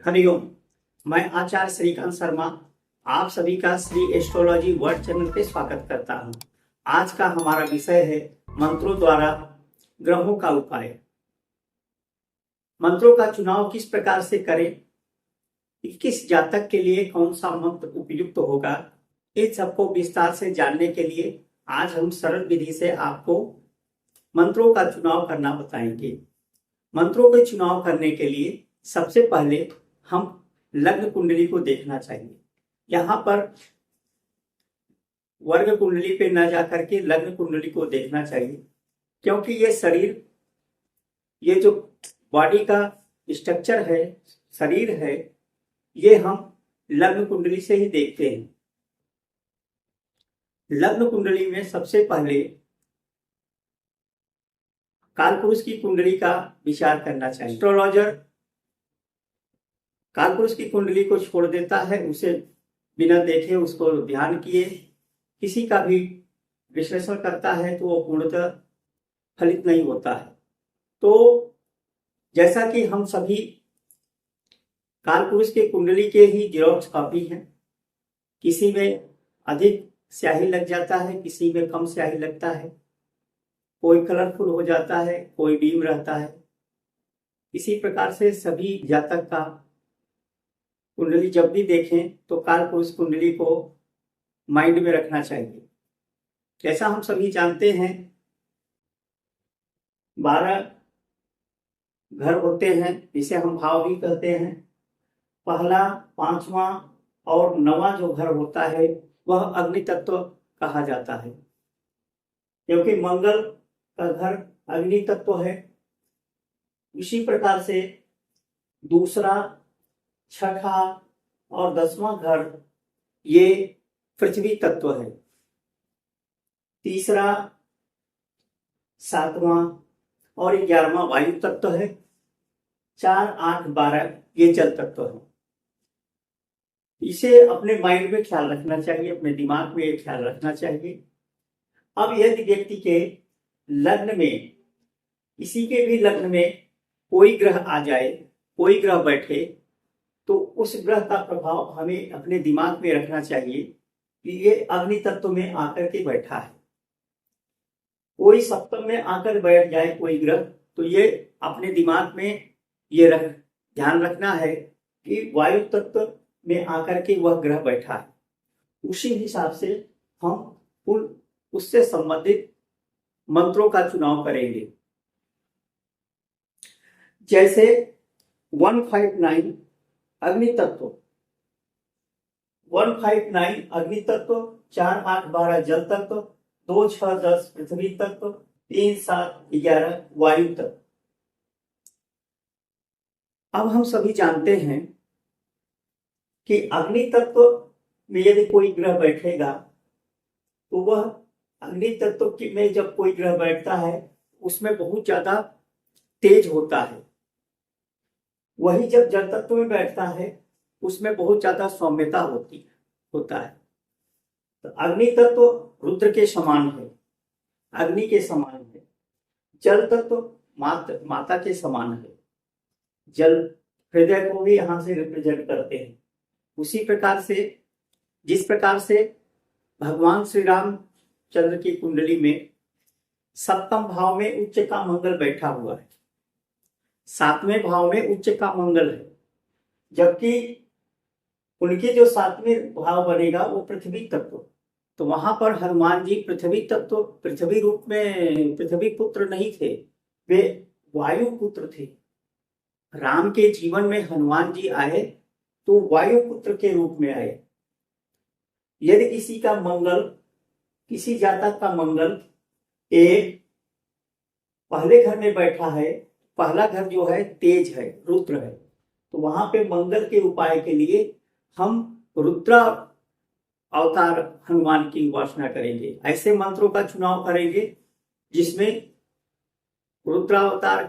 हरिओम। मैं आचार्य श्रीकांत शर्मा आप सभी का श्री एस्ट्रोलॉजी वर्ल्ड चैनल पे स्वागत करता हूँ। आज का हमारा विषय है मंत्रों द्वारा ग्रहों का उपाय। मंत्रों का चुनाव किस प्रकार से करें, किस जातक के लिए कौन सा मंत्र उपयुक्त होगा, इन सबको विस्तार से जानने के लिए आज हम सरल विधि से आपको मंत्रों का चुनाव करना बताएंगे। मंत्रों के चुनाव करने के लिए सबसे पहले हम लग्न कुंडली को देखना चाहिए। यहाँ पर वर्ग कुंडली पे न जाकर के लग्न कुंडली को देखना चाहिए, क्योंकि ये शरीर, ये जो बॉडी का स्ट्रक्चर है, शरीर है, ये हम लग्न कुंडली से ही देखते हैं। लग्न कुंडली में सबसे पहले कालपुरुष की कुंडली का विचार करना चाहिए। एस्ट्रोलॉजर कालपुरुष की कुंडली को छोड़ देता है, उसे बिना देखे, उसको ध्यान किए किसी का भी विश्लेषण करता है तो वो पूर्णतः फलित नहीं होता है। तो जैसा कि हम सभी कालपुरुष के कुंडली के ही जेरॉक्स कॉपी हैं, किसी में अधिक स्याही लग जाता है, किसी में कम स्याही लगता है, कोई कलरफुल हो जाता है, कोई डीम रहता है। इसी प्रकार से सभी जातक का कुंडली जब भी देखें तो कालपुरुष कुंडली को माइंड में रखना चाहिए। जैसा हम सभी जानते हैं 12 घर होते हैं, जिसे हम भाव भी कहते हैं। पहला, 5वां और 9वां जो घर होता है वह अग्नि तत्व कहा जाता है, क्योंकि मंगल का घर अग्नि तत्व है। इसी प्रकार से दूसरा, 6ठा और 10वां घर ये पृथ्वी तत्व है। तीसरा, 7वां और 11वां वायु तत्व है। 4, 8, 12 ये जल तत्व है। इसे अपने माइंड में ख्याल रखना चाहिए, अपने दिमाग में ये ख्याल रखना चाहिए। अब यदि व्यक्ति के लग्न में, किसी के भी लग्न में कोई ग्रह आ जाए, कोई ग्रह बैठे, तो उस ग्रह का प्रभाव हमें अपने दिमाग में रखना चाहिए कि ये अग्नि तत्व में आकर के बैठा है। कोई सप्तम में आकर बैठ जाए कोई ग्रह, तो ये अपने दिमाग में ये ध्यान रखना है कि वायु तत्व में आकर के वह ग्रह बैठा है। उसी हिसाब से हम उससे संबंधित मंत्रों का चुनाव करेंगे। जैसे 159 अग्नि तत्व, 159 अग्नि तत्व, 4, 8, 12 जल तत्व, 2, 6, 10 पृथ्वी तत्व, 3, 7, 11 वायु तत्व। अब हम सभी जानते हैं कि अग्नि तत्व में यदि कोई ग्रह बैठेगा तो वह अग्नि तत्व में जब कोई ग्रह बैठता है उसमें बहुत ज्यादा तेज होता है। वही जब जल तत्व में बैठता है उसमें बहुत ज्यादा सौम्यता होता है। तो अग्नि तत्व रुद्र के समान है, अग्नि के समान है। जल तत्व माता के समान है। जल हृदय को भी यहां से रिप्रेजेंट करते हैं। उसी प्रकार से, जिस प्रकार से भगवान श्री रामचंद्र की कुंडली में सप्तम भाव में उच्च का मंगल बैठा हुआ है, 7वें भाव में उच्च का मंगल है, जबकि उनके जो 7वें भाव बनेगा वो पृथ्वी तत्व। तो वहां पर हनुमान जी पृथ्वी तत्व, पृथ्वी रूप में पृथ्वी पुत्र नहीं थे, वे वायु पुत्र थे। राम के जीवन में हनुमान जी आए तो वायु पुत्र के रूप में आए। यदि किसी का मंगल, किसी जातक का मंगल एक पहले घर में बैठा है, पहला घर जो है तेज है, रुद्र है, तो वहां पे मंगल के उपाय के लिए हम रुद्र अवतार हनुमान की उपासना करेंगे। ऐसे मंत्रों का चुनाव करेंगे जिसमें रुद्रावतार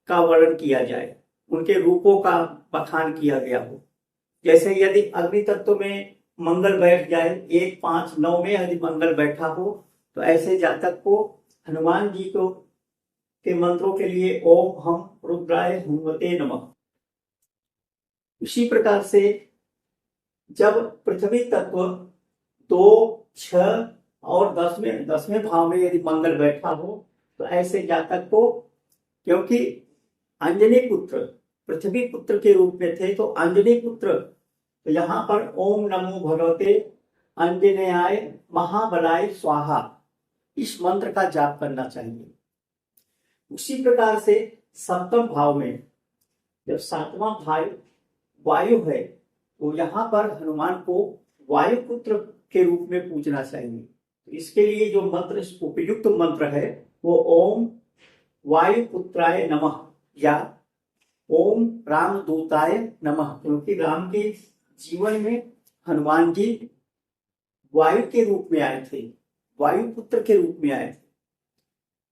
का वर्णन किया जाए, उनके रूपों का बखान किया गया हो। जैसे यदि अग्नि तत्व में मंगल बैठ जाए, 1, 5, 9 में यदि मंगल बैठा हो, तो ऐसे जातक को हनुमान जी को के मंत्रों के लिए ओम हम रुद्राय हनुमते नमः, उसी प्रकार से जब पृथ्वी तत्व 2, 6 और 10वें भाव में यदि मंगल बैठा हो तो ऐसे जातक को, क्योंकि अंजनी पुत्र पृथ्वी पुत्र के रूप में थे, तो अंजनी पुत्र, तो यहाँ पर ओम नमो भगवते अंजनेयाय महाबलाय स्वाहा इस मंत्र का जाप करना चाहिए। उसी प्रकार से सप्तम भाव में जब 7वां भाव वायु है तो यहाँ पर हनुमान को वायु पुत्र के रूप में पूजना चाहिए। तो इसके लिए जो मंत्र उपयुक्त मंत्र है वो ओम वायु पुत्राय नमः या ओम रामदूताय नमः, क्योंकि राम के जीवन में हनुमान जी वायु के रूप में आए थे, वायु पुत्र के रूप में आए थे।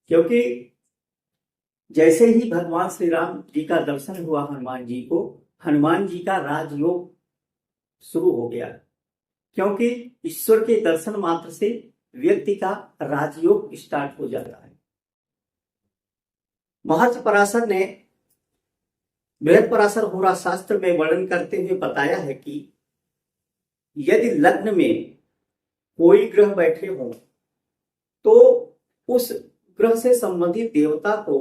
क्योंकि जैसे ही भगवान श्री राम जी का दर्शन हुआ हनुमान जी को, हनुमान जी का राजयोग शुरू हो गया, क्योंकि ईश्वर के दर्शन मात्र से व्यक्ति का राजयोग स्टार्ट हो जाता है। महर्षि पराशर ने बृहद पराशर होरा शास्त्र में वर्णन करते हुए बताया है कि यदि लग्न में कोई ग्रह बैठे हो तो उस ग्रह से संबंधित देवता को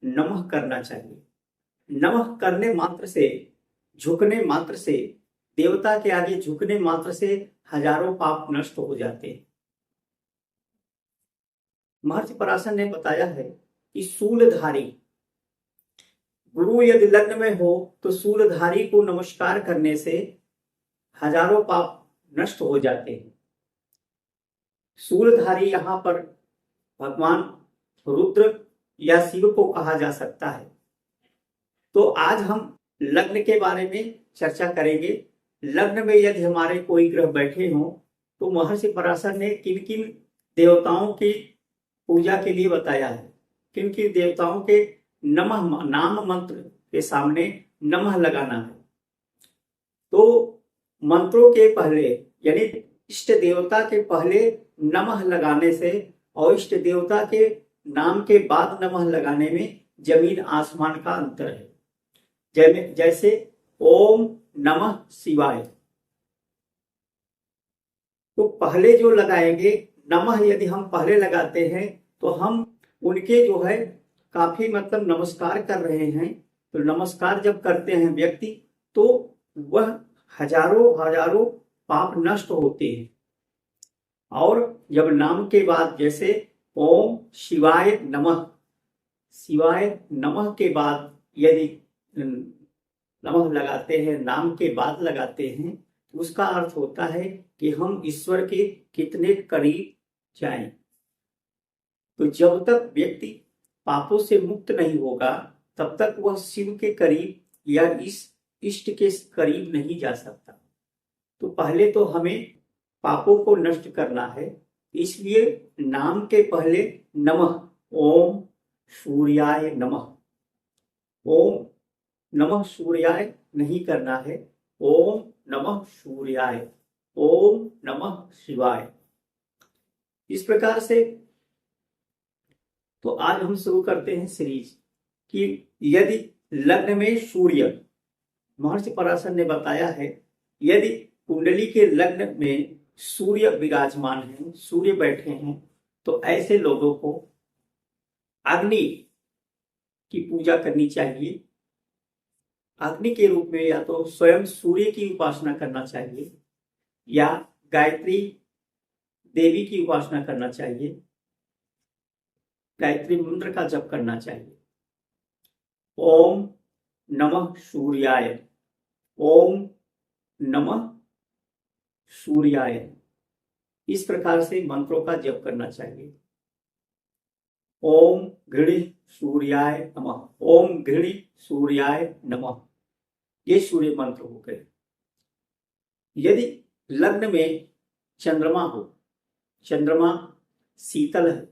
नमः करना चाहिए। नमः करने मात्र से, झुकने मात्र से, देवता के आगे झुकने मात्र से हजारों पाप नष्ट हो जाते हैं। महर्षि पराशर ने बताया है कि शूलधारी गुरु यदि लग्न में हो तो शूलधारी को नमस्कार करने से हजारों पाप नष्ट हो जाते हैं। शूलधारी यहाँ पर भगवान रुद्र या शिव को कहा जा सकता है। तो आज हम लग्न के बारे में चर्चा करेंगे। लग्न में यदि हमारे कोई ग्रह बैठे हों तो महर्षि पराशर ने किन किन देवताओं की पूजा के लिए बताया है, किन किन देवताओं के नमः नाम मंत्र के सामने नमः लगाना है। तो मंत्रों के पहले यानी इष्ट देवता के पहले नमः लगाने से और इष्ट देवता के नाम के बाद नमः लगाने में जमीन आसमान का अंतर है। जैसे ओम नमः शिवाय, तो पहले जो लगाएंगे नमः, यदि हम पहले लगाते हैं तो हम उनके जो है काफी मतलब नमस्कार कर रहे हैं। तो नमस्कार जब करते हैं व्यक्ति तो वह हजारों पाप नष्ट होते हैं। और जब नाम के बाद जैसे ओम शिवाय नमः, शिवाय नमः के बाद यदि नमः लगाते हैं, नाम के बाद लगाते हैं, तो उसका अर्थ होता है कि हम ईश्वर के कितने करीब जाएं। तो जब तक व्यक्ति पापों से मुक्त नहीं होगा तब तक वह शिव के करीब या इस इष्ट के करीब नहीं जा सकता। तो पहले तो हमें पापों को नष्ट करना है, इसलिए नाम के पहले नमः, ओम सूर्याय नमः, ओम नमः सूर्याय नहीं करना है, ओम नमः सूर्याय, ओम नमः शिवाय। इस प्रकार से तो आज हम शुरू करते हैं सीरीज कि यदि लग्न में सूर्य, महर्षि पराशर ने बताया है यदि कुंडली के लग्न में सूर्य विराजमान है, सूर्य बैठे हैं, तो ऐसे लोगों को अग्नि की पूजा करनी चाहिए। अग्नि के रूप में या तो स्वयं सूर्य की उपासना करना चाहिए या गायत्री देवी की उपासना करना चाहिए, गायत्री मंत्र का जप करना चाहिए। ओम नमः सूर्याय, ओम नमः सूर्याय, इस प्रकार से मंत्रों का जप करना चाहिए। ओम घृणी सूर्याय नमः, ओम घृणी सूर्याय नमः, ये सूर्य मंत्र हो गए। यदि लग्न में चंद्रमा हो, चंद्रमा शीतल है,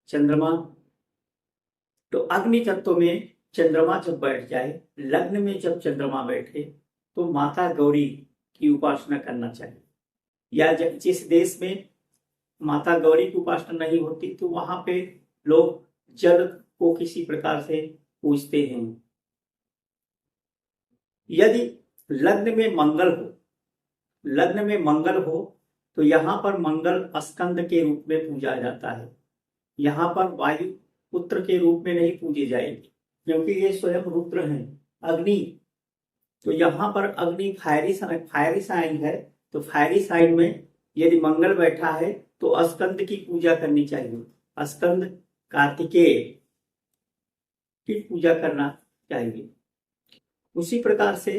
चंद्रमा तो अग्नि तत्व में चंद्रमा जब बैठ जाए, लग्न में जब चंद्रमा बैठे तो माता गौरी की उपासना करना चाहिए। या जिस देश में माता गौरी की उपासना नहीं होती तो वहां पे लोग जल को किसी प्रकार से पूजते हैं। यदि लग्न में मंगल हो, लग्न में मंगल हो तो यहाँ पर मंगल स्कंद के रूप में पूजा जाता है। यहाँ पर वायु पुत्र के रूप में नहीं पूजी जाएगी, क्योंकि ये स्वयं रुद्र हैं, अग्नि। तो यहाँ पर अग्नि फायरी साइन है, तो फायरी साइन में यदि मंगल बैठा है तो स्कंद की पूजा करनी चाहिए, स्कंद कार्तिकेय की पूजा करना चाहिए। उसी प्रकार से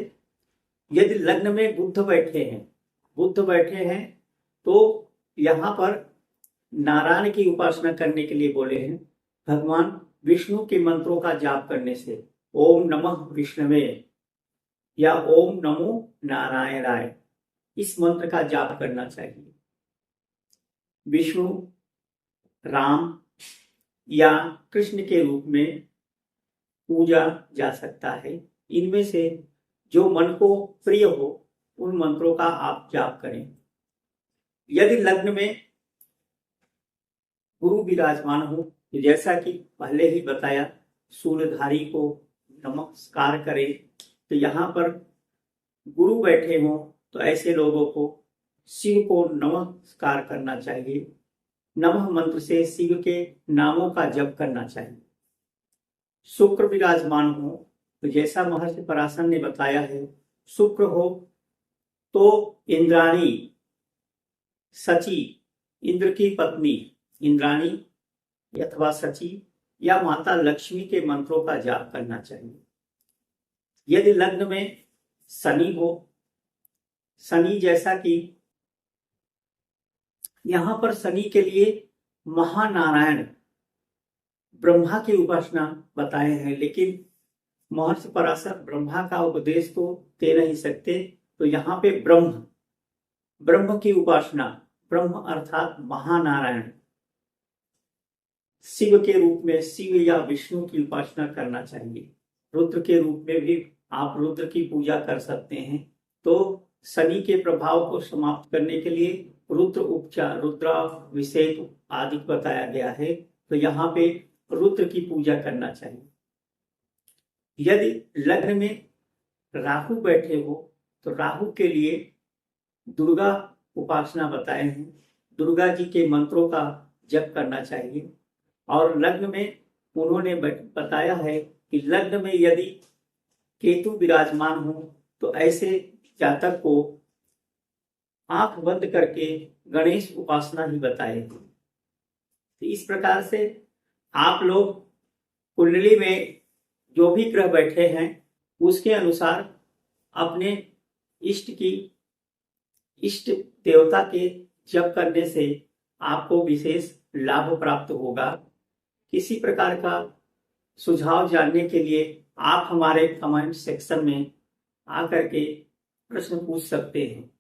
यदि लग्न में बुध बैठे हैं तो यहाँ पर नारायण की उपासना करने के लिए बोले हैं। भगवान विष्णु के मंत्रों का जाप करने से, ओम नमः विष्णवे या ओम नमो नारायणाय, इस मंत्र का जाप करना चाहिए। विष्णु, राम या कृष्ण के रूप में पूजा जा सकता है। इनमें से जो मन को प्रिय हो उन मंत्रों का आप जाप करें। यदि लग्न में गुरु विराजमान हो तो जैसा कि पहले ही बताया, शूलधारी को नमस्कार करें। तो यहाँ पर गुरु बैठे हों तो ऐसे लोगों को शिव को नमस्कार करना चाहिए। नमः मंत्र से शिव के नामों का जप करना चाहिए। शुक्र विराजमान हो तो जैसा महर्षि पराशर ने बताया है, शुक्र हो तो इंद्राणी, सची, इंद्र की पत्नी इंद्राणी अथवा सची या माता लक्ष्मी के मंत्रों का जाप करना चाहिए। यदि लग्न में शनि हो, शनि जैसा कि यहाँ पर शनि के लिए महानारायण ब्रह्मा की उपासना बताए हैं, लेकिन महर्षि पराशर ब्रह्मा का उपदेश तो दे नहीं सकते, तो यहाँ पे ब्रह्म की उपासना, ब्रह्म अर्थात महानारायण, शिव के रूप में शिव या विष्णु की उपासना करना चाहिए। रुद्र के रूप में भी आप रुद्र की पूजा कर सकते हैं। तो शनि के प्रभाव को समाप्त करने के लिए रुद्र उपचार, रुद्राभिषेक आदि बताया गया है, तो यहाँ पे रुद्र की पूजा करना चाहिए। यदि लग्न में राहु बैठे हो तो राहु के लिए दुर्गा उपासना बताए हैं, दुर्गा जी के मंत्रों का जप करना चाहिए। और लग्न में उन्होंने बताया है कि लग्न में यदि केतु विराजमान हो तो ऐसे जातक को आंख बंद करके गणेश उपासना ही बताए। तो इस प्रकार से आप लोग कुंडली में जो भी ग्रह बैठे हैं उसके अनुसार अपने इष्ट देवता के जप करने से आपको विशेष लाभ प्राप्त होगा। किसी प्रकार का सुझाव जानने के लिए आप हमारे कमेंट सेक्शन में आकर के प्रश्न पूछ सकते हैं।